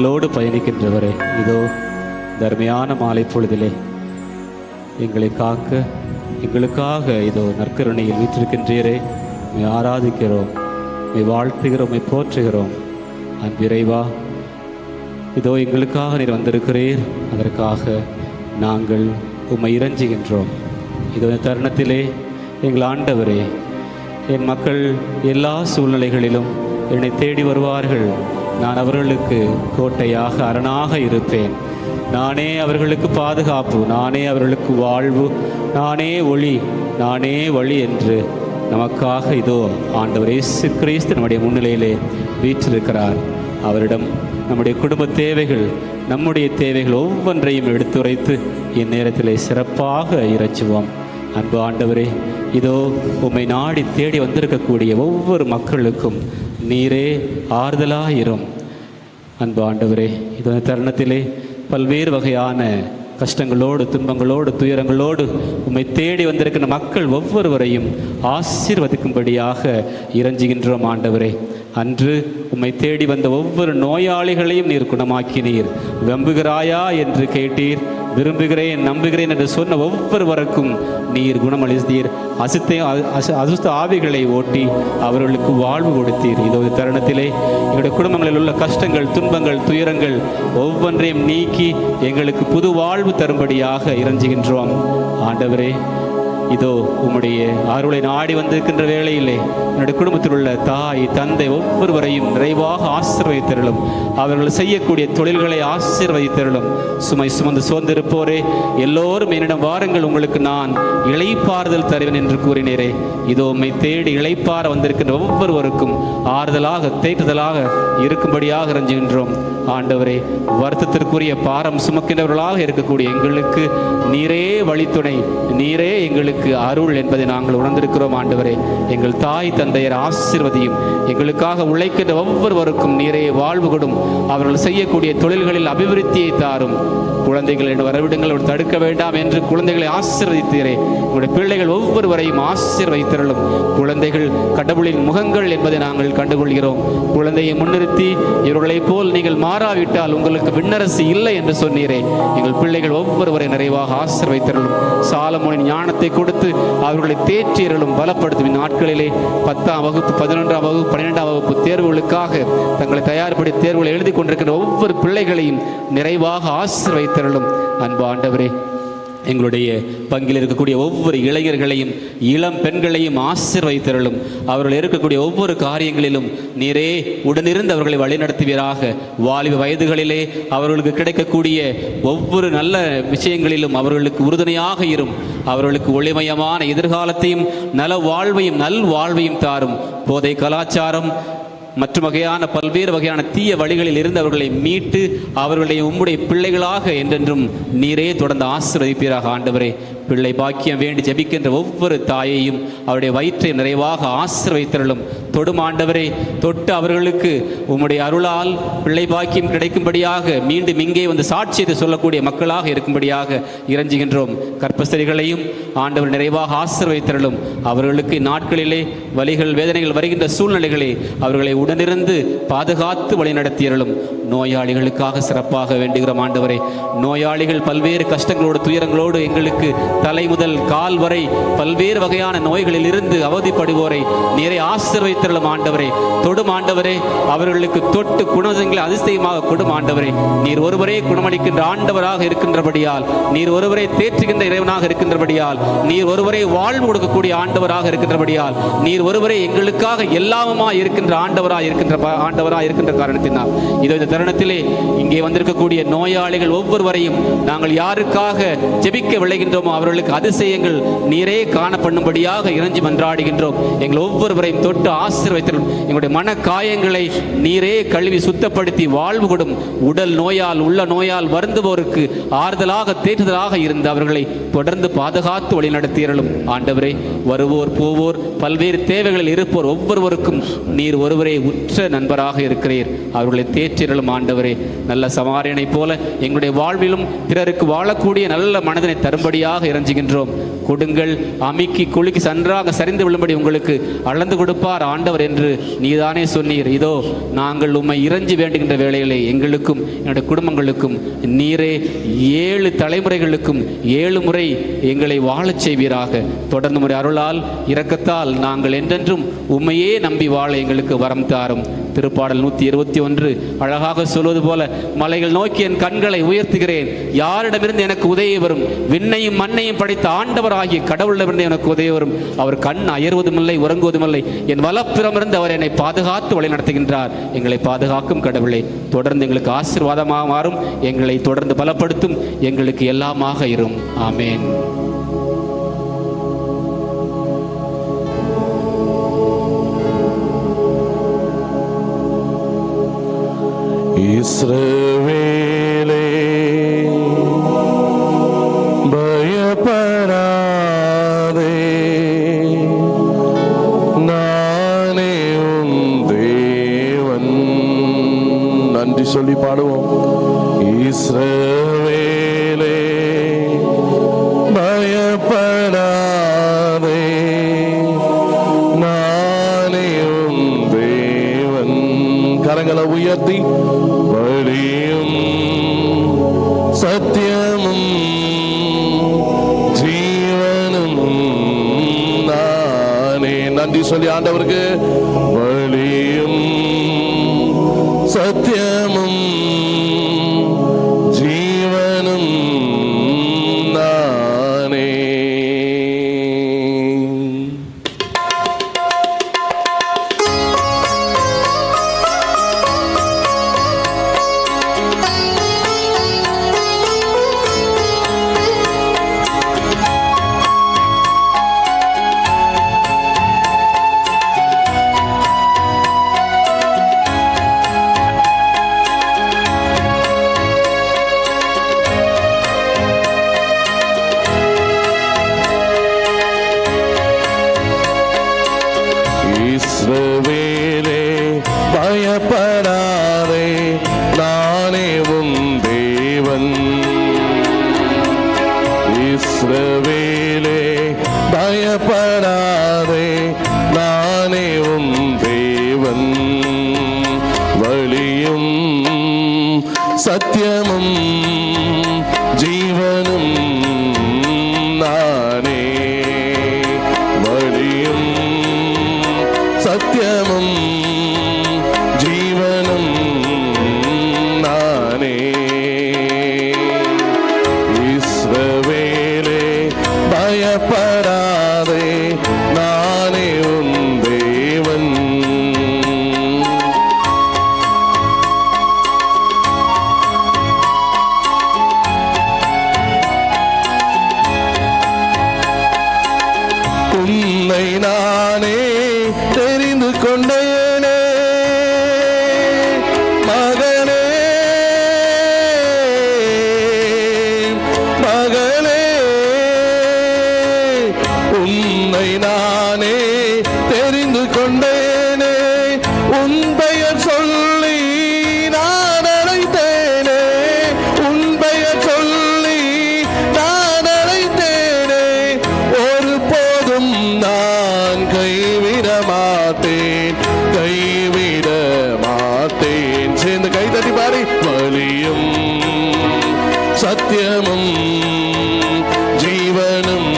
எங்களோடு பயணிக்கின்றவரே, இதோ தர்மையான மாலை பொழுதிலே எங்களை காக்க எங்களுக்காக இதோ நற்கருணையில் வீற்றிருக்கின்றீரே. உம்மை ஆராதிக்கிறோம், உம்மை வாழ்த்துகிறோம், உம்மை போற்றுகிறோம். அன்பிறைவா, இதோ எங்களுக்காக நீர் வந்திருக்கிறீர். அதற்காக நாங்கள் உம்மை இறைஞ்சுகின்றோம். இதோ இந்த தருணத்திலே எங்கள் ஆண்டவரே, என் மக்கள் எல்லா சூழ்நிலைகளிலும் என்னை தேடி வருவார்கள். நான் அவர்களுக்கு கோட்டையாக அரணாக இருப்பேன். நானே அவர்களுக்கு பாதுகாப்பு, நானே அவர்களுக்கு வாழ்வு, நானே ஒளி, நானே வழி என்று நமக்காக இதோ ஆண்டவர் இயேசு கிறிஸ்து நம்முடைய முன்னிலையிலே வீற்றிருக்கிறார். அவரிடம் நம்முடைய குடும்ப தேவைகள், நம்முடைய தேவைகள் ஒவ்வொன்றையும் எடுத்துரைத்து இந்நேரத்திலே சிறப்பாக இறைச்சுவோம். அன்பு ஆண்டவரே, இதோ உம்மை நாடி தேடி வந்திருக்கக்கூடிய ஒவ்வொரு மக்களுக்கும் நீரே ஆறுதலாயிரும். அன்பு ஆண்டவரே, இதோ இந்த தருணத்திலே பல்வேறு வகையான கஷ்டங்களோடு, துன்பங்களோடு, துயரங்களோடு உம்மை தேடி வந்திருக்கிற மக்கள் ஒவ்வொருவரையும் ஆசீர்வதிக்கும்படியாக இறைஞ்சுகின்றோம். ஆண்டவரே, அன்று உம்மை தேடி வந்த ஒவ்வொரு நோயாளிகளையும் நீர் குணமாக்கினீர். நம்புகிறாயா என்று கேட்டீர். விரும்புகிறேன், நம்புகிறேன் என்று சொன்ன ஒவ்வொருவருக்கும் நீர் குணமளித்தீர். அசுத்த ஆவிகளை ஓட்டி அவர்களுக்கு வாழ்வு கொடுத்தீர். இதோ தருணத்திலே எங்களுடைய குடும்பங்களில் உள்ள கஷ்டங்கள், துன்பங்கள், துயரங்கள் ஒவ்வொன்றையும் நீக்கி எங்களுக்கு புது வாழ்வு தரும்படியாக இறைஞ்சுகின்றோம். ஆண்டவரே, இதோ உம்முடைய அருளை நாடி வந்திருக்கின்ற வேளையிலே என்னுடைய குடும்பத்தில் உள்ள தாய், தந்தை ஒவ்வொருவரையும் நிறைவாக ஆசீர்வதித்தருளும். அவர்கள் செய்யக்கூடிய தொழில்களை ஆசீர்வதித்தருளும். சுமை சுமந்து சோர்ந்திருப்போரே, எல்லோரும் என்னிடம் வாருங்கள், உங்களுக்கு நான் இளைப்பாறுதல் தருவேன் என்று கூறினீரே. இதோ உம்மை தேடி இளைப்பாற வந்திருக்கின்ற ஒவ்வொருவருக்கும் ஆறுதலாக, தேற்றுதலாக இருக்கும்படியாக இறைஞ்சுகின்றோம். ஆண்டவரே, வருத்தத்திற்குரிய பாரம் சுமக்கின்றவர்களாக இருக்கக்கூடிய எங்களுக்கு நீரே வழித்துணை, நீரே எங்களுக்கு அருள் என்பதை நாங்கள் உணர்ந்திருக்கிறோம். ஆண்டவரே, எங்கள் தாய் தந்தையர் ஆசீர்வதியும். எங்களுக்காக உழைக்கின்ற ஒவ்வொருவருக்கும் நீரே வாழ்வு கொடும். அவர்கள் செய்யக்கூடிய தொழில்களில் அபிவிருத்தியை தாரும். குழந்தைகள் என்று வரவிடுங்கள், தடுக்க வேண்டாம் என்று குழந்தைகளை ஆசீர்வதித்தீரே. உங்களுடைய பிள்ளைகள் ஒவ்வொருவரையும் ஆசீர்வதித்தருளும். குழந்தைகள் கடவுளின் முகங்கள் என்பதை நாங்கள் கண்டுகொள்கிறோம். குழந்தையை முன்னிறுத்தி இவர்களைப் போல் நீங்கள் மாறாவிட்டால் உங்களுக்கு விண்ணரசு இல்லை என்று சொன்னீரே. எங்கள் பிள்ளைகள் ஒவ்வொருவரை நிறைவாக ஆசீர்வதித்தருளும். சாலமோனின் ஞானத்தை கொடுத்து அவர்களை தேற்றியருளும், பலப்படுத்தும். நாட்களிலே 10ஆம் வகுப்பு, 11ஆம் வகுப்பு, 12ஆம் வகுப்பு தேர்வுகளுக்காக தங்களை தயார்படி தேர்வுகளை எழுதி கொண்டிருக்கின்ற ஒவ்வொரு பிள்ளைகளையும் நிறைவாக ஆசீர்வதித்தருளும். அன்பு ஆண்டவரே, எங்களுடைய பங்கில் இருக்கக்கூடிய ஒவ்வொரு இளைஞர்களையும், இளம் பெண்களையும் ஆசீர்வதித்தருளும். அவர்கள் இருக்கக்கூடிய ஒவ்வொரு காரியங்களிலும் நீரே உடனிருந்து அவர்களை வழிநடத்துவீராக. வாலிப வயதுகளிலே அவர்களுக்கு கிடைக்கக்கூடிய ஒவ்வொரு நல்ல விஷயங்களிலும் அவர்களுக்கு உறுதுணையாக இரும். அவர்களுக்கு ஒளிமயமான எதிர்காலத்தையும் நல வாழ்வையும் நல் வாழ்வையும் தாரும். போதை கலாச்சாரம் மற்றும் வகையான பல்வேறு வகையான தீய வழிகளில் இருந்து அவர்களை மீட்டு அவர்களை உம்முடைய பிள்ளைகளாக என்றென்றும் நீரே தொடர்ந்து ஆசீர்வதிப்பீராக. ஆண்டவரே, பிள்ளை பாக்கியம் வேண்டி ஜெபிக்கின்ற ஒவ்வொரு தாயையும் அவருடைய வயிற்றை நிறைவாக ஆசீர்வதித்தருளும். தொடும் ஆண்டவரே, தொட்டு அவர்களுக்கு உம்முடைய அருளால் பிள்ளை பாக்கியம் கிடைக்கும்படியாக மீண்டும் இங்கே வந்து சாட்சியத்தை சொல்லக்கூடிய மக்களாக இருக்கும்படியாக இறைஞ்சுகின்றோம். கற்பஸ்தரிகளையும் ஆண்டவர் நிறைவாக ஆசீர்வதித்தருளும். அவர்களுக்கு நாட்களிலே வலிகள், வேதனைகள் வருகின்ற சூழ்நிலைகளை அவர்களை உடனிருந்து பாதுகாத்து வழிநடத்தியருளும். நோயாளிகளுக்காக சிறப்பாக வேண்டுகிறோம். ஆண்டவரே, நோயாளிகள் பல்வேறு கஷ்டங்களோடு, துயரங்களோடு எங்களுக்கு தலை முதல் கால் வரை பல்வேறு வகையான நோய்களில் இருந்து அவதிப்படுவோரை நீரை ஆசீர்வதித்தருளும். ஆண்டவரே, தொடும் ஆண்டவரே, அவர்களுக்கு தொட்டு குணங்களை அதிசயமாக கொடும். ஆண்டவரே, நீர் ஒருவரே குணமளிக்கின்ற ஆண்டவராக இருக்கின்றபடியால், நீர் ஒருவரே தேற்றுகின்ற இறைவனாக இருக்கின்றபடியால், நீர் ஒருவரே வாழ்வு கொடுக்கக்கூடிய ஆண்டவராக இருக்கின்றபடியால், நீர் ஒருவரே எங்களுக்காக எல்லாமுமா இருக்கின்ற ஆண்டவராக இருக்கின்ற காரணத்தினால் இதோ இந்த தருணத்திலே இங்கே வந்திருக்கக்கூடிய நோயாளிகள் ஒவ்வொருவரையும் நாங்கள் யாருக்காக ஜெபிக்க விளைகின்றோமோ அவர்களுக்கு அதிசயங்கள் நீரே காணப்படும்படியாக இறைஞ்சி மன்றாடுகின்றோம். எங்கள் ஒவ்வொருவரையும் தொட்டு ஆசீர்வதித்தருளும். எங்களுடைய மன காயங்களை நீரே கழுவி சுத்தப்படுத்தி வாழ்வு கொடும். உடல் நோயால், உள்ள நோயால் வருந்துவோருக்கு ஆறுதலாக, தேற்றுதலாக இருந்து அவர்களை தொடர்ந்து பாதுகாத்து வழிநடத்தியருளும். ஆண்டவரே, வருவோர் போவோர் பல்வேறு தேவைகளில் இருப்போர் ஒவ்வொருவருக்கும் நீர் ஒருவரே உற்ற நண்பராக இருக்கிறீர். அவர்களை தேற்றியருளும். ஆண்டவரே, நல்ல சமாரியனை போல எங்களுடைய வாழ்விலும் பிறருக்கு வாழக்கூடிய நல்ல மனதினை தரும்படியாக இறைஞ்சுகின்றோம். கொடுங்கள், அமுக்கி குலுக்கி சன்றாக சரிந்து விழும்படி உங்களுக்கு அளந்து கொடுப்பார் ஆண்டவர் என்று நீதானே சொன்னீர். இதோ நாங்கள் உம்மை இறைஞ்சி வேண்டுகின்ற வேளைகளை எங்களுக்கும் என்னுடைய குடும்பங்களுக்கும் நீரே 7 தலைமுறைகளுக்கும் 7 முறை எங்களை வாழச் செய்வீராக. தொடர்ந்து முறை அருளால் இரக்கத்தால் நாங்கள் என்றென்றும் உம்மையே நம்பி வாழ எங்களுக்கு வரம் தாரும். திருப்பாடல் 121 அழகாக சொல்வது போல, மலைகள் நோக்கி என் கண்களை உயர்த்துகிறேன், யாரிடமிருந்து எனக்கு உதவி வரும்? விண்ணையும் மண்ணையும் படைத்த ஆண்டவர் ஆகிய கடவுளிடமிருந்து எனக்கு உதவி வரும். அவர் கண் அயர்வதுமில்லை, உறங்குவதுமில்லை. என் வலப்புறமிருந்து அவர் என்னை பாதுகாத்து வழி நடத்துகின்றார். எங்களை பாதுகாக்கும் கடவுளை தொடர்ந்து எங்களுக்கு ஆசீர்வாதமாக மாறும், எங்களை தொடர்ந்து பலப்படுத்தும், எங்களுக்கு எல்லாமாக இரும். ஆமேன். இஸ்ரவேலே பயப்படாதே, நானே உன் தேவன். நன்றி சொல்லி பாடுவோம். இஸ்ரவேலே பயப்படாதே, நானே உன் தேவன். கரங்களை உயர்த்தி வழியும் சத்தியமும் ஜீவனும் நானே. நன்றி சொல்லி ஆண்டவருக்கு. வழியும் சத்தியமும் ஜீவனும் நானே. இஸ்ரவேலே பயப்படாதே, நானே உன் தேவன். இஸ்ரவேலே பயப்படாதே, நானே உன் தேவன். வழியும் சத்தியமும் ஜீவனும் நானே. வழியும் சத்தியமும் ஜீவனும் நானே. இஸ்ரவேலே பயப்படாதே, நானே உன் தேவன். உன்னை நானே தெரிந்து கொண்டேனே, மகனே மகளே. உன்னை நானே தெரிந்து கொண்டேனே, உன் பெயர் சொல்லி நான் அழைத்தேனே. உன் பெயர் சொல்லி நான் அழைத்தேனே. ஒரு போதும் நான் கைவிட மாட்டேன், கைவிட மாட்டேன். சேர்ந்து கை தட்டி பாடி. வழியும் சத்தியமும் ஜீவனும்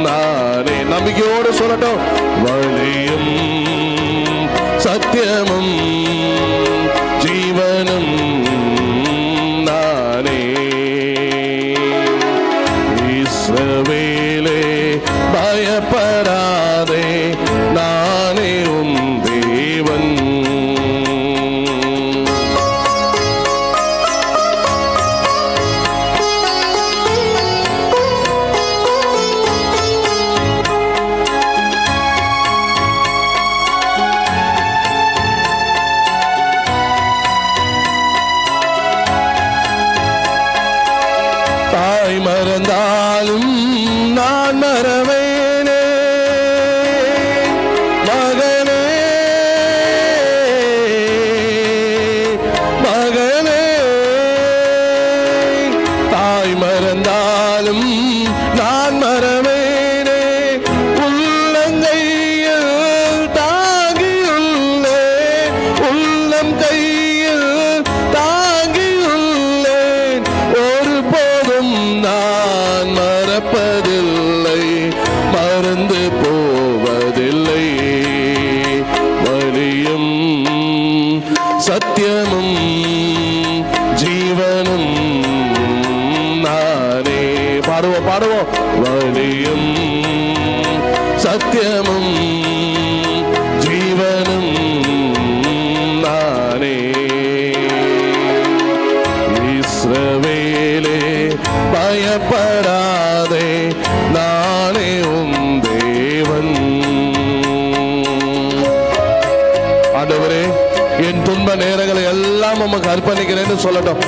நானே. நம்பிக்கையோடு சொல்லட்டும். வழியும் சத்தியமும் ஜீவனும் நானே. இஸ்ரவேலே பயப்படாதே, நானே உன் தேவன். தாய் மறந்தாலும் நான் மறவேனே, சத்தியமும் ஜீவனும் நானே. இஸ்ரவேலே பயப்படாதே, நானே உன் தேவன். ஆண்டவரே, என் துன்ப நேரங்களை எல்லாம் உமக்கு அர்ப்பணிக்கிறேன்னு சொல்லட்டும்.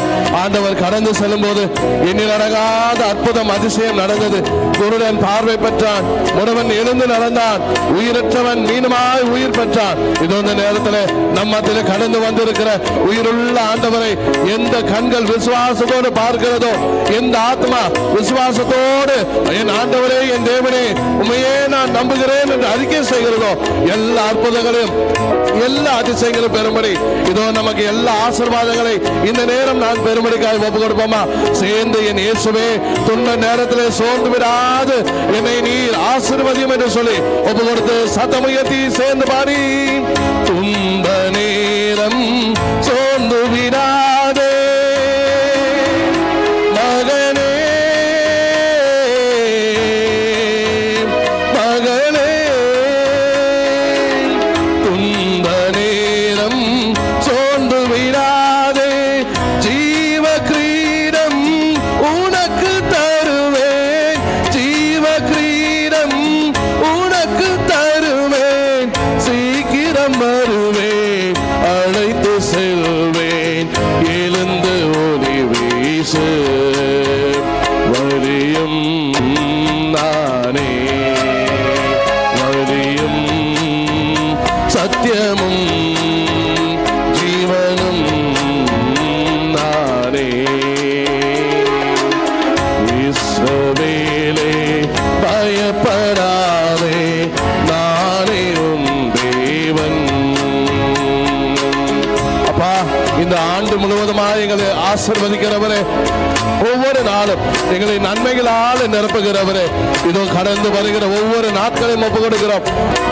ஆண்டவர் கடந்து செல்லும் போது என்னில் நடக்காத அற்புதம் அதிசயம் நடந்தது. குருடன் பார்வை பெற்றான், முடவன் எழுந்து நடந்தான், உயிரற்றவன் மீனமாய் உயிர் பெற்றான். இது இந்த நேரத்தில் நம்மத்திலே கடந்து வந்திருக்கிற உயிருள்ள ஆண்டவரை எந்த கண்கள் விசுவாசத்தோடு பார்க்கிறதோ, எந்த ஆத்மா விசுவாசத்தோடு என் ஆண்டவரே என் தேவனே உண்மையே நான் நம்புகிறேன் என்று அறிக்கை செய்கிறதோ, எல்லா அற்புதங்களையும் எல்லா அதிசயங்களும் பெறும்படி இதோ நமக்கு எல்லா ஆசீர்வாதங்களை இந்த நேரம் நான் பெருமடிக்காய் ஒப்பு கொடுப்போமா? சேர்ந்து என் இயேசுவே துன்ப நேரத்திலே சோர்ந்து விடாது என்னை நீர் ஆசீர்வதியும் என்று சொல்லி ஒப்பு கொடுத்து சத்தமுயர்த்தி சேர்ந்து பாடி. துன்ப நேரம் சோர்ந்து விடாதே மகனே, மகனே, துன்ப நேரம் சோர்ந்து விடாதே, ஜீவ கிரீடம் உனக்கு தருவேன், ஜீவ கிரீடம் உனக்கு தருவேன், சீக்கிரம் வருவேன், அழைத்து செல்வேன், எழுந்து ஒளி வீசு, வரியும் நானே, வரியும் சத்தியமும் ஜீவனும் நானே. இஸ்ரவேலே பயப்படாதே, நானே உன் தேவன். அப்பா, இந்த ஆண்டு முழுவதுமாக எங்களை ஆசீர்வதிக்கிறவரே, ஒவ்வொரு நாளும் எங்களை நன்மைகளால் நிரப்புகிறவரே, இதோ கடந்து வருகிற ஒவ்வொரு நாட்களையும் ஒப்பு கொடுக்கிறோம்.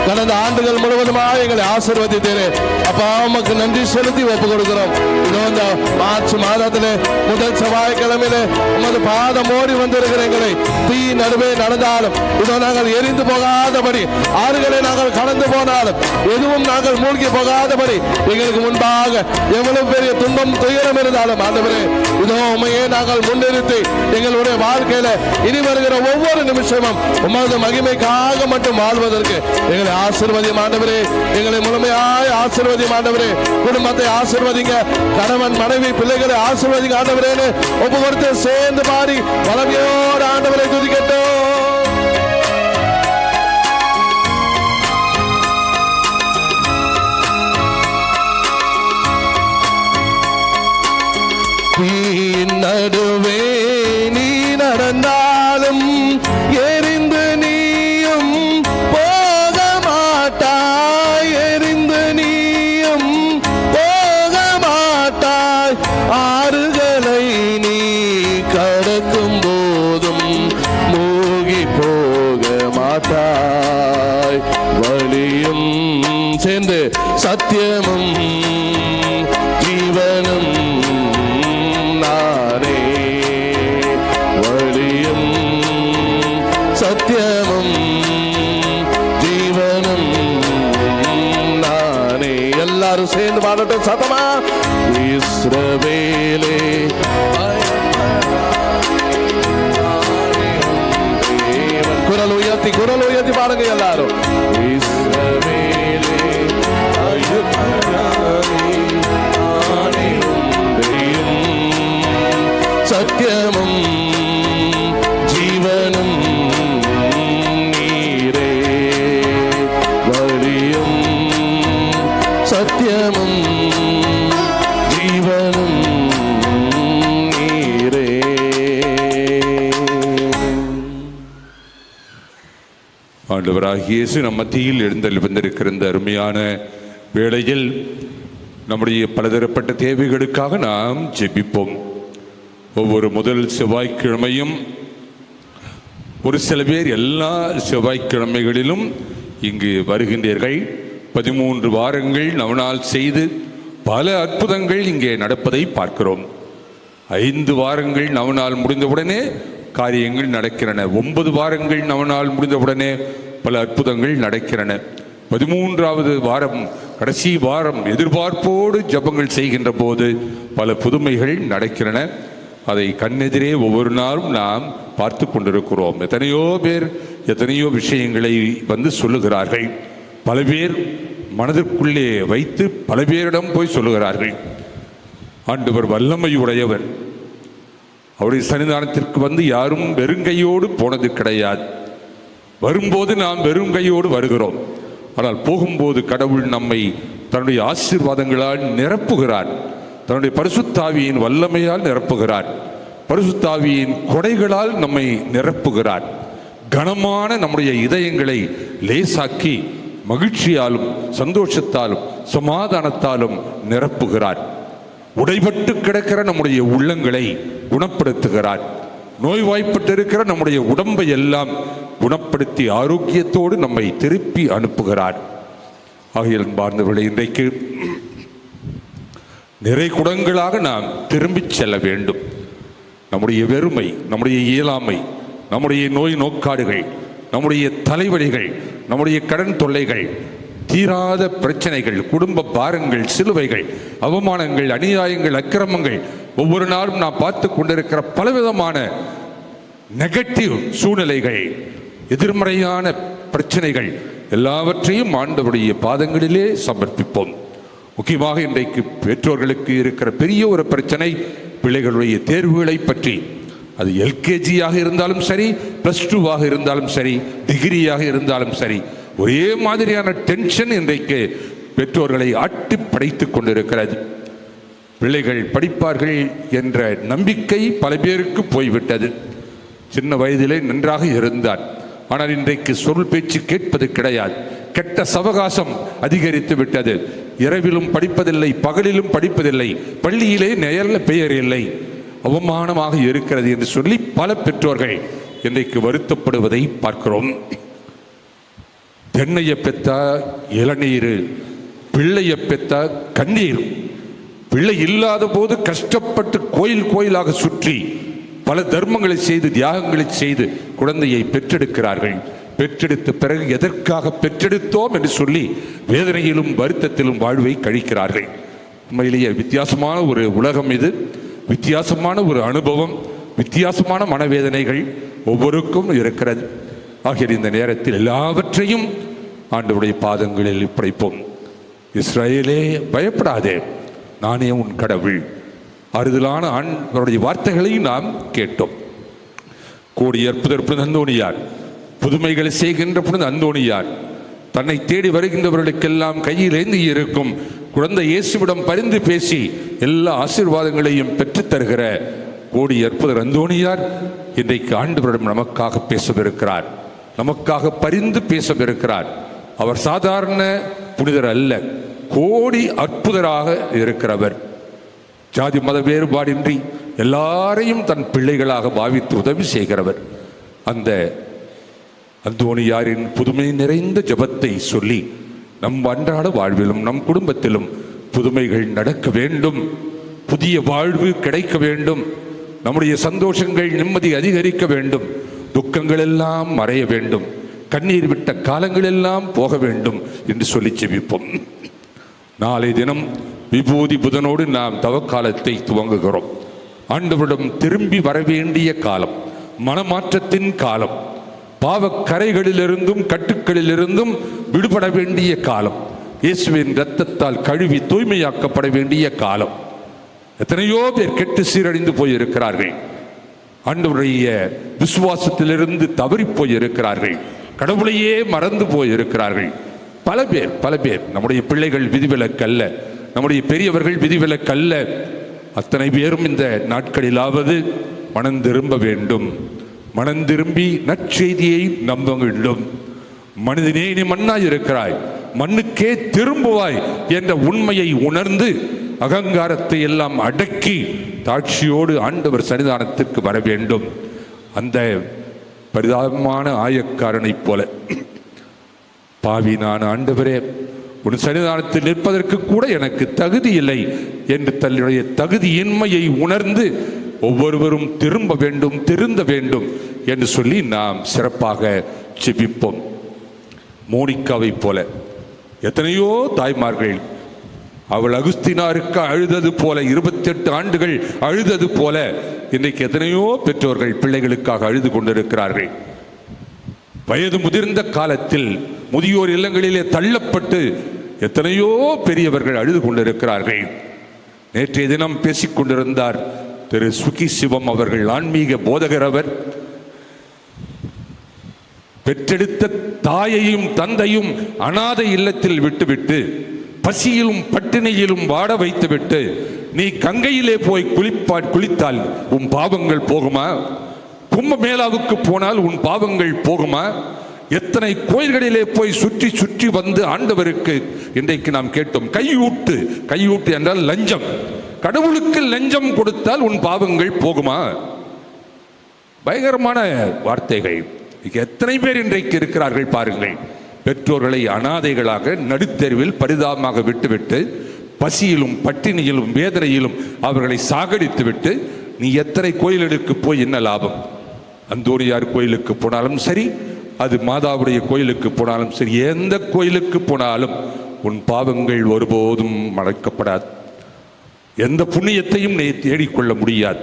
கடந்த ஆண்டுகள் முழுவதுமாக எங்களை ஆசீர்வதித்தேன் அப்பா, உமக்கு நன்றி செலுத்தி ஒப்பு கொடுக்கிறோம். இதோ இந்த மார்ச் மாதத்திலே முதல் செவ்வாய்க்கிழமையிலே உமது பாதம் ஓடி வந்திருக்கிற எங்களை தீ நடுவே நடந்தாலும் இதோ நாங்கள் எரிந்து போகாதபடி, ஆறுகளை நாங்கள் கடந்து போனாலும் எதுவும் நாங்கள் மூழ்கி போகாதபடி, எங்களுக்கு முன்பாக எவ்வளவு பெரிய துன்பம் துயரம் இருந்தாலும் ஆண்டவரே இதோ உண்மையே நாங்கள் முன்னிறுத்தி எங்களுடைய வாழ்க்கையில இனி வருகிற ஒவ்வொரு நிமிஷமும் உமது மகிமைக்காக மட்டும் வாழ்வதற்கு எங்களை ஆசீர்வதியும் ஆண்டவரே, எங்களை முழுமையாய் ஆசீர்வதியும் ஆண்டவரே. குடும்பத்தை ஆசீர்வதிங்க, கணவன் மனைவி பிள்ளைகளை ஆசீர்வதிங்க ஆண்டவரேன்னு ஒப்பு கொடுத்து சேர்ந்து பாடி வளமையோடு ஆண்டவரை துதிக்கட்டும். நடுவே நீ நடந்தாலும் எரிந்து நீயும் போக மாட்டாய், எரிந்து நீயும் போக மாட்டாய், ஆறுகளை நீ கடக்கும் போதும் மூழ்கி போக மாட்டாய், வழியும் சேர்ந்து சத்தியமும் ஜீவனும் நானே, வழியும் சத்தியமும் ஜீவனும் நானே. எல்லாரும் சேர்ந்து பாடட்டும் சத்தமா. இஸ்ரவேலே குரல் உயர்த்தி பாருங்க எல்லாரும். இஸ்ரவேலே சத்தியமும் ஜீவனும் நீரே, வழியும் சத்தியமும் ஜீவனும் நீரே. ஆண்டவராகிய இயேசு நம் மத்தியில் எழுந்தருளி வந்திருக்கிற இந்த அருமையான வேளையில் நம்முடைய பலதரப்பட்ட தேவைகளுக்காக நாம் ஜெபிப்போம். ஒவ்வொரு முதல் செவ்வாய்க்கிழமையும் ஒரு சில பேர் எல்லா செவ்வாய்க்கிழமைகளிலும் இங்கு வருகின்றீர்கள். 13 வாரங்கள் நவநாள் செய்து பல அற்புதங்கள் இங்கே நடப்பதை பார்க்கிறோம். 5 வாரங்கள் நவநாள் முடிந்தவுடனே காரியங்கள் நடக்கின்றன. 9 வாரங்கள் நவநாள் முடிந்தவுடனே பல அற்புதங்கள் நடக்கிறன. 13வது வாரம், கடைசி வாரம் எதிர்பார்ப்போடு ஜெபங்கள் செய்கின்ற போது பல புதுமைகள் நடக்கிறன. அதை கண்ணெதிரே ஒவ்வொரு நாளும் நாம் பார்த்து கொண்டிருக்கிறோம். எத்தனையோ பேர் எத்தனையோ விஷயங்களை வந்து சொல்லுகிறார்கள். பல பேர் மனதிற்குள்ளே வைத்து பல பேரிடம் போய் சொல்லுகிறார்கள். ஆண்டவர் வல்லமையுடையவர். அவருடைய சன்னிதானத்திற்கு வந்து யாரும் வெறுங்கையோடு போனது கிடையாது. வரும்போது நாம் வெறுங்கையோடு வருகிறோம். ஆனால் போகும்போது கடவுள் நம்மை தன்னுடைய ஆசீர்வாதங்களால் நிரப்புகிறார். தன்னுடைய பரிசுத்தாவியின் வல்லமையால் நிரப்புகிறார். பரிசுத்தாவியின் கொடைகளால் நம்மை நிரப்புகிறார். கனமான நம்முடைய இதயங்களை லேசாக்கி மகிழ்ச்சியாலும் சந்தோஷத்தாலும் சமாதானத்தாலும் நிரப்புகிறார். உடைபட்டு கிடக்கிற நம்முடைய உள்ளங்களை குணப்படுத்துகிறார். நோய்வாய்ப்பட்டு இருக்கிற நம்முடைய உடம்பை எல்லாம் குணப்படுத்தி ஆரோக்கியத்தோடு நம்மை திருப்பி அனுப்புகிறார். ஆகையால் பார்ந்தவர்களை இன்றைக்கு நிறை குடங்களாக நாம் திரும்பி செல்ல வேண்டும். நம்முடைய வெறுமை, நம்முடைய இயலாமை, நம்முடைய நோய் நோக்காடுகள், நம்முடைய தலைவலிகள், நம்முடைய கடன் தொல்லைகள், தீராத பிரச்சனைகள், குடும்ப பாரங்கள், சிலுவைகள், அவமானங்கள், அநியாயங்கள், அக்கிரமங்கள், ஒவ்வொரு நாளும் நாம் பார்த்து கொண்டிருக்கிற பலவிதமான நெகட்டிவ் சூழ்நிலைகள், எதிர்மறையான பிரச்சனைகள் எல்லாவற்றையும் ஆண்டவருடைய பாதங்களிலே சமர்ப்பிப்போம். முக்கியமாக இன்றைக்கு பெற்றோர்களுக்கு இருக்கிற பெரிய ஒரு பிரச்சனை பிள்ளைகளுடைய தேர்வுகளை பற்றி. அது எல்கேஜியாக இருந்தாலும் சரி, +2வாக இருந்தாலும் சரி, டிகிரியாக இருந்தாலும் சரி, ஒரே மாதிரியான டென்ஷன் இன்றைக்கு பெற்றோர்களை ஆட்டி படைத்துக் கொண்டிருக்கிறது. பிள்ளைகள் படிப்பார்கள் என்ற நம்பிக்கை பல பேருக்கு போய்விட்டது. சின்ன வயதிலே நன்றாக இருந்தார். ஆனால் இன்றைக்கு சொல் பேச்சு கேட்பது கிடையாது. கெட்ட சவகாசம் அதிகரித்து விட்டது. இரவிலும் படிப்பதில்லை, பகலிலும் படிப்பதில்லை, பள்ளியிலே நேரில் பெயர் இல்லை, அவமானமாக இருக்கிறது என்று சொல்லி பல பெற்றோர்கள் இன்றைக்கு வருத்தப்படுவதை பார்க்கிறோம். தென்னைய பெத்த இளநீர், பிள்ளைய பெத்த கண்ணீர். பிள்ளை இல்லாத போது கஷ்டப்பட்டு கோயில் கோயிலாக சுற்றி பல தர்மங்களை செய்து தியாகங்களை செய்து குழந்தையை பெற்றெடுக்கிறார்கள். பெற்றெடுத்த பிறகு எதற்காக பெற்றெடுத்தோம் என்று சொல்லி வேதனையிலும் வருத்தத்திலும் வாழ்வை கழிக்கிறார்கள். உண்மையிலேயே வித்தியாசமான ஒரு உலகம் இது. வித்தியாசமான ஒரு அனுபவம், வித்தியாசமான மனவேதனைகள் ஒவ்வொருக்கும் இருக்கிறது. ஆகிய இந்த நேரத்தில் எல்லாவற்றையும் ஆண்டவருடைய பாதங்களில் படைப்போம். இஸ்ரவேலே பயப்படாதே, நானே உன் கடவுள். ஆறுதலான ஆண்டவருடைய வார்த்தைகளை நாம் கேட்டோம். கோடி அற்புதர் அந்தோணியார், புதுமைகளை செய்கின்ற பொழுது அந்தோணியார் தன்னை தேடி வருகின்றவர்களுக்கெல்லாம் கையில் ஏந்தி இருக்கும் குழந்தை இயேசுவிடம் பரிந்து பேசி எல்லா ஆசீர்வாதங்களையும் பெற்றுத் தருகிற கோடி அற்புதர் அந்தோணியார் இன்றைக்கு ஆண்டவரிடம் நமக்காக பேசவிருக்கிறார், நமக்காக பரிந்து பேசவிருக்கிறார். அவர் சாதாரண புனிதர் அல்ல, கோடி அற்புதராக இருக்கிறவர். ஜாதி மத வேறுபாடின்றி எல்லாரையும் தன் பிள்ளைகளாக பாவித்து உதவி செய்கிறவர். அந்த அந்தோணியாரின் புதுமை நிறைந்த ஜெபத்தை சொல்லி நம் அன்றாட வாழ்விலும் நம் குடும்பத்திலும் புதுமைகள் நடக்க வேண்டும், புதிய வாழ்வு கிடைக்க வேண்டும், நம்முடைய சந்தோஷங்கள் நிம்மதி அதிகரிக்க வேண்டும், துக்கங்கள் எல்லாம் மறைய வேண்டும், கண்ணீர் விட்ட காலங்கள் எல்லாம் போக வேண்டும் என்று சொல்லி ஜெபிப்போம். நாளை தினம் விபூதி புதனோடு நாம் தவக்காலத்தை துவங்குகிறோம். ஆண்டவரிடம் திரும்பி வரவேண்டிய காலம், மனமாற்றத்தின் காலம், பாவக்கரைகளிலிருந்தும் கட்டுக்களிலிருந்தும் விடுபட வேண்டிய காலம், இயேசுவின் இரத்தத்தால் கழுவி தூய்மையாக்கப்பட வேண்டிய காலம். எத்தனையோ பேர் கெட்டு சீரழிந்து போயிருக்கிறார்கள். ஆண்டவருடைய விசுவாசத்திலிருந்து தவறி போயிருக்கிறார்கள். கடவுளையே மறந்து போயிருக்கிறார்கள். பல பேர் நம்முடைய பிள்ளைகள் விதிவிலக்கல்ல, நம்முடைய பெரியவர்கள் விதிவிலக்கல்ல. அத்தனை பேரும் இந்த நாட்களிலாவது மனம் திரும்ப வேண்டும். மனம் திரும்பி நற்செய்தியை நம்ப வேண்டும். மனிதனே நீ மண்ணாய் இருக்கிறாய், மண்ணுக்கே திரும்புவாய் என்ற உண்மையை உணர்ந்து அகங்காரத்தை எல்லாம் அடக்கி தாட்சியோடு ஆண்டவர் சன்னிதானத்திற்கு வர வேண்டும். அந்த பரிதாபமான ஆயக்காரனைப் போல, பாவி நான் ஆண்டவரே, உன் சன்னிதானத்தில் நிற்பதற்கு கூட எனக்கு தகுதி இல்லை என்று தன்னுடைய தகுதியின்மையை உணர்ந்து ஒவ்வொருவரும் திரும்ப வேண்டும், திருந்த வேண்டும் என்று சொல்லி நாம் சிறப்பாக ஜெபிப்போம். மோனிகாவை போல எத்தனையோ தாய்மார்கள் அவள் அகுஸ்தினாருக்கு அழுதது போல 28 ஆண்டுகள் அழுதது போல இன்றைக்கு எத்தனையோ பெற்றோர்கள் பிள்ளைகளுக்காக அழுது கொண்டிருக்கிறார்கள். வயது முதிர்ந்த காலத்தில் முதியோர் இல்லங்களிலே தள்ளப்பட்டு எத்தனையோ பெரியவர்கள் அழுது கொண்டிருக்கிறார்கள். நேற்றைய தினம் பேசிக் கொண்டிருந்தார் திரு சுகி சிவம் அவர்கள், ஆன்மீக போதகர். அவர் பெற்றெடுத்த தாயையும் தந்தையும் அனாதை இல்லத்தில் விட்டுவிட்டு பசியிலும் பட்டினியிலும் வாட வைத்துவிட்டு நீ கங்கையிலே போய் குளித்தால் உன் பாவங்கள் போகுமா? கும்பமேளாவுக்கு போனால் உன் பாவங்கள் போகுமா? எத்தனை கோயில்களிலே போய் சுற்றி சுற்றி வந்து ஆண்டவருக்கு இன்றைக்கு நாம் கேட்டோம், கையூட்டு என்றால் லஞ்சம். கடவுளுக்கு லஞ்சம் கொடுத்தால் உன் பாவங்கள் போகுமா? பயங்கரமான வார்த்தைகள். எத்தனை பேர் இன்றைக்கு இருக்கிறார்கள் பாருங்கள். பெற்றோர்களை அனாதைகளாக நடுத்தெருவில் பரிதாபமாக விட்டுவிட்டு பசியிலும் பட்டினியிலும் வேதனையிலும் அவர்களை சாகடித்துவிட்டு நீ எத்தனை கோயிலுக்கு போய் என்ன லாபம்? அந்தோனியார் கோயிலுக்கு போனாலும் சரி, அது மாதாவுடைய கோயிலுக்கு போனாலும் சரி, எந்த கோயிலுக்கு போனாலும் உன் பாவங்கள் ஒருபோதும் மறைக்கப்படாது. எந்த புண்ணியத்தையும் நீ தேடிக்கொள்ள முடியாது.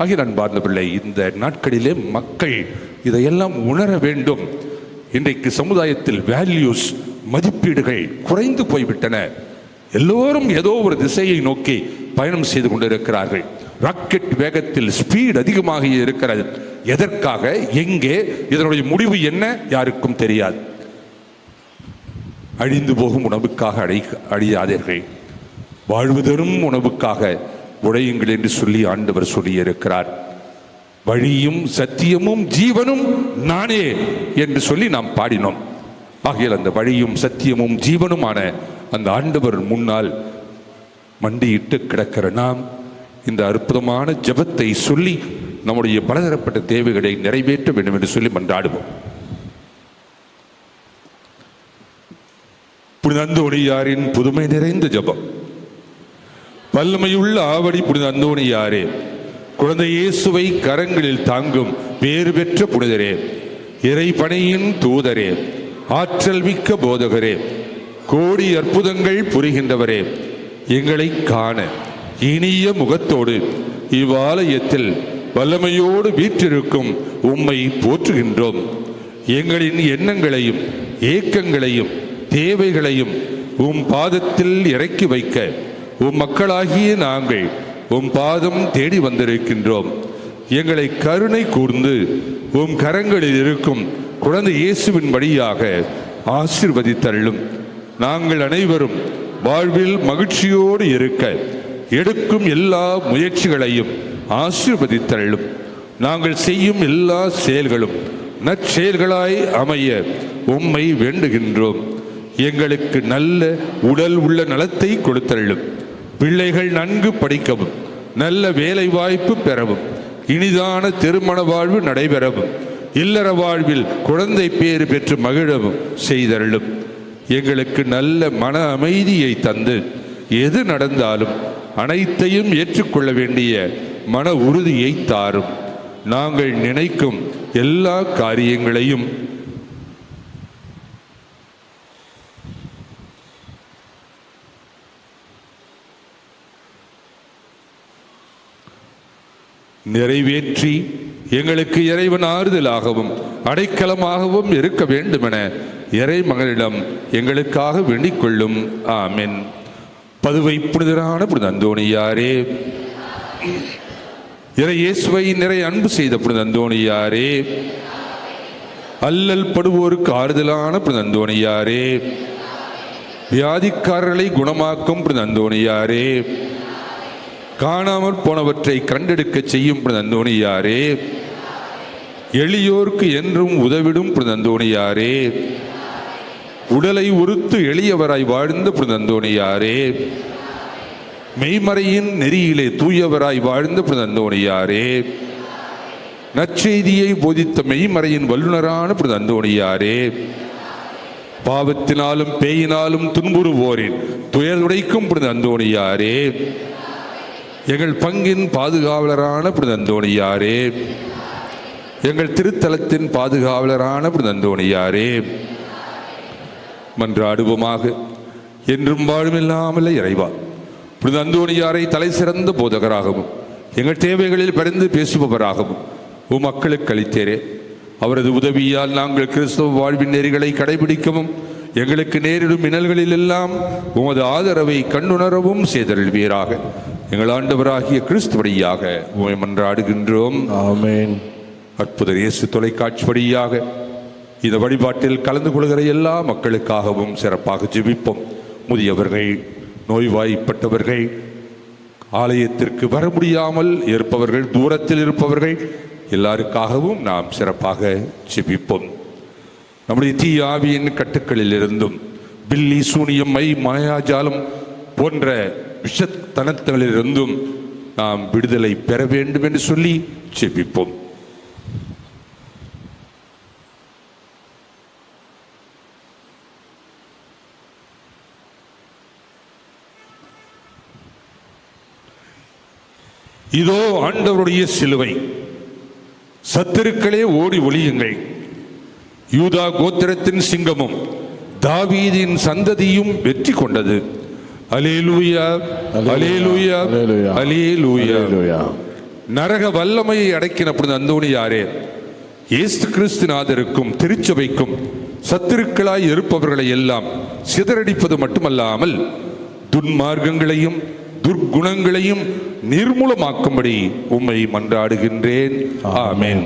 ஆகிய அன்பார்ந்த பிள்ளை, இந்த நாட்களிலே மக்கள் இதையெல்லாம் உணர வேண்டும். இன்றைக்கு சமுதாயத்தில் வேல்யூஸ், மதிப்பீடுகள் குறைந்து போய்விட்டன. எல்லோரும் ஏதோ ஒரு திசையை நோக்கி பயணம் செய்து கொண்டிருக்கிறார்கள். ராக்கெட் வேகத்தில் ஸ்பீட் அதிகமாக இருக்கிறது. எதற்காக, எங்கே, இதனுடைய முடிவு என்ன யாருக்கும் தெரியாது. அழிந்து போகும் உணவுக்காக அழியாதீர்கள், வாழ்வு தரும் உணவுக்காக உழையுங்கள் என்று சொல்லி ஆண்டவர் சொல்லியிருக்கிறார். வழியும் சத்தியமும் ஜீவனும் நானே என்று சொல்லி நாம் பாடினோம். ஆகையால் அந்த வழியும் சத்தியமும் ஜீவனுமான அந்த ஆண்டவர் முன்னால் மண்டியிட்டு கிடக்கிற நாம் இந்த அற்புதமான ஜெபத்தை சொல்லி நம்முடைய பலதரப்பட்ட தேவைகளை நிறைவேற்ற வேண்டும் என்று சொல்லி மன்றாடுவோம். புனித அந்தோணியாரின் புதுமை நிறைந்த ஜெபம். வல்லமையுள்ள ஆவடி புனித அந்தோணியாரே, குழந்தை இயேசுவை கரங்களில் தாங்கும் பேறு பெற்ற புனிதரே, இறை பணியின் தூதரே, ஆற்றல் மிக்க போதகரே, கோடி அற்புதங்கள் புரிகின்றவரே, எங்களை காண இனிய முகத்தோடு இவ்வாலயத்தில் வல்லமையோடு வீற்றிருக்கும் உம்மை போற்றுகின்றோம். எங்களின் எண்ணங்களையும் ஏக்கங்களையும் தேவைகளையும் உம் பாதத்தில் இறக்கி வைக்க உம் மக்களாகிய நாங்கள் உம் பாதம் தேடி வந்திருக்கின்றோம். எங்களை கருணை கூர்ந்து உம் கரங்களில் இருக்கும் குழந்தை இயேசுவின் வழியாக ஆசீர்வதித்தருளும். நாங்கள் அனைவரும் வாழ்வில் மகிழ்ச்சியோடு இருக்க எடுக்கும் எல்லா முயற்சிகளையும் ஆசீர்வதித்தருளும். நாங்கள் செய்யும் எல்லா செயல்களும் நற்செயல்களாய் அமைய உம்மை வேண்டுகின்றோம். எங்களுக்கு நல்ல உடல் உள்ள நலத்தை கொடுத்தருளும். பிள்ளைகள் நன்கு படிக்கவும், நல்ல வேலை வாய்ப்பு பெறவும், இனிதான திருமண வாழ்வு நடைபெறவும், இல்லற வாழ்வில் குழந்தை பேறு பெற்று மகிழவும் செய்தருளும். எங்களுக்கு நல்ல மன அமைதியை தந்து எது நடந்தாலும் அனைத்தையும் ஏற்றுக்கொள்ள வேண்டிய மன உறுதியை தாரும். நாங்கள் நினைக்கும் எல்லா காரியங்களையும் நிறைவேற்றி எங்களுக்கு இறைவன் ஆறுதலாகவும் அடைக்கலமாகவும் இருக்க வேண்டுமென இறைமகனிடம் எங்களுக்காக வேண்டிக் கொள்ளும். ஆமென். பதுவை புனிதரான புனித அந்தோணியாரே, இறை இயேசுவை நிறை அன்பு செய்த புனித அந்தோணியாரே, அல்லல் படுவோருக்கு ஆறுதலான புனித அந்தோணியாரே, வியாதிக்காரர்களை குணமாக்கும் புனித அந்தோணியாரே, காணாமல் போனவற்றை கண்டெடுக்க செய்யும் புனித அந்தோணியாரே, எளியோர்க்கு என்றும் உதவிடும் புனித அந்தோணியாரே, உடலை உறுத்து எளியவராய் வாழ்ந்த புனித அந்தோணியாரே, மெய்மறையின் நெறியிலே தூயவராய் வாழ்ந்த புனித அந்தோணியாரே, நற்செய்தியை போதித்த மெய்மறையின் வல்லுநரான புனித அந்தோணியாரே, பாவத்தினாலும் பேயினாலும் துன்புறுவோரின் துயருடைக்கும் புனித அந்தோணியாரே, எங்கள் பங்கின் பாதுகாவலரான புனித அந்தோணியாரே, எங்கள் திருத்தலத்தின் பாதுகாவலரான புனித அந்தோணியாரே, மன்றாடுவோமாக. என்றும் வாழுமில்லாமல் இறைவா, புனித அந்தோணியாரை தலை சிறந்த போதகராகவும் எங்கள் தேவைகளில் பரிந்து பேசுபவராகவும் மக்களுக்கு அளித்தேரே. அவரது உதவியால் நாங்கள் கிறிஸ்தவ வாழ்வின் நெறிகளை கடைபிடிக்கவும் எங்களுக்கு நேரிடும் இன்னல்களில் எல்லாம் உமது ஆதரவை கண்டுணரவும் செய்தருள்வீராக. எங்கள் ஆண்டவராகிய கிறிஸ்து வழியாக உம்மை மன்றாடுகின்றோம். ஆமென். அற்புத இயேசு தொலைக்காட்சி வழியாக இந்த வழிபாட்டில் கலந்து கொள்கிற எல்லா மக்களுக்காகவும் சிறப்பாக ஜெபிப்போம். முதியவர்கள், நோய்வாய்ப்பட்டவர்கள், ஆலயத்திற்கு வர முடியாமல் இருப்பவர்கள், தூரத்தில் இருப்பவர்கள் எல்லாருக்காகவும் நாம் சிறப்பாக ஜெபிப்போம். நம்முடைய தீய ஆவியின் கட்டுக்களில் இருந்தும் பில்லி, சூனியம், மை, மாயாஜாலம் போன்ற விஷத்தனங்களிலிருந்தும் நாம் விடுதலை பெற வேண்டும் என்று சொல்லி ஜெபிப்போம். இதோ ஆண்டவருடைய சிலுவை, சத்துருக்களே ஓடி ஒளியுங்கள். யூதா கோத்திரத்தின் சிங்கமும் தாவீதின் சந்ததியும் வெற்றி கொண்டது. அல்லேலூயா, அல்லேலூயா, அல்லேலூயா. நரக வல்லமையை அடக்கின புனித அந்தோணியாரே, இயேசு கிறிஸ்துநாதருக்கும் திருச்சபைக்கும் சத்துருக்களாய் இருப்பவர்களை எல்லாம் சிதறடிப்பது மட்டுமல்லாமல் துன்மார்க்கங்களையும் துர்குணங்களையும் நிர்மூலமாக்கும்படி உம்மை மன்றாடுகின்றேன். ஆமென்.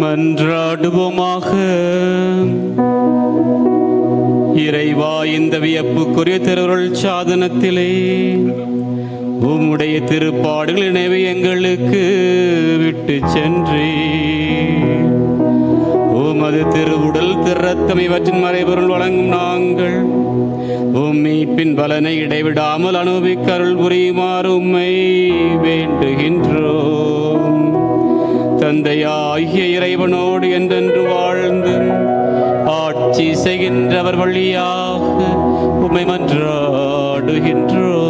மன்றாடுவோமாக. இறைவா, இந்த வியப்புக்குரிய திருவருள் சாதனத்திலே உம்முடைய திருப்பாடுகள் நினைவை எங்களுக்கு விட்டு சென்றே உமது திருவுடல் திருரத்தம் இவற்றின் மறைபொருள் வழங்கும் நாங்கள் மீட்பின் பலனை இடைவிடாமல் அனுபவிக்க அருள் புரியுமாறு உம்மை வேண்டுகின்றோம். தந்தையாகிய இறைவனோடு என்றென்று வாழ்ந்து ஆட்சி செய்கின்றவர் வழியாக உம்மை மன்றாடுகின்றோம்.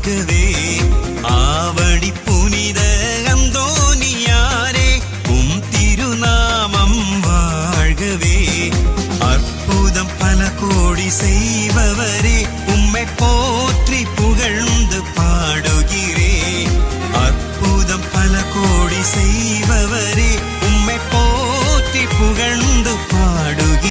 வாழ்கவே. ஆவடி புனித அந்தோனியாரே உம் திருநாமம் வாழ்கவே. அற்புதம் பல கோடி செய்பவரே உம்மை போற்றி புகழ்ந்து பாட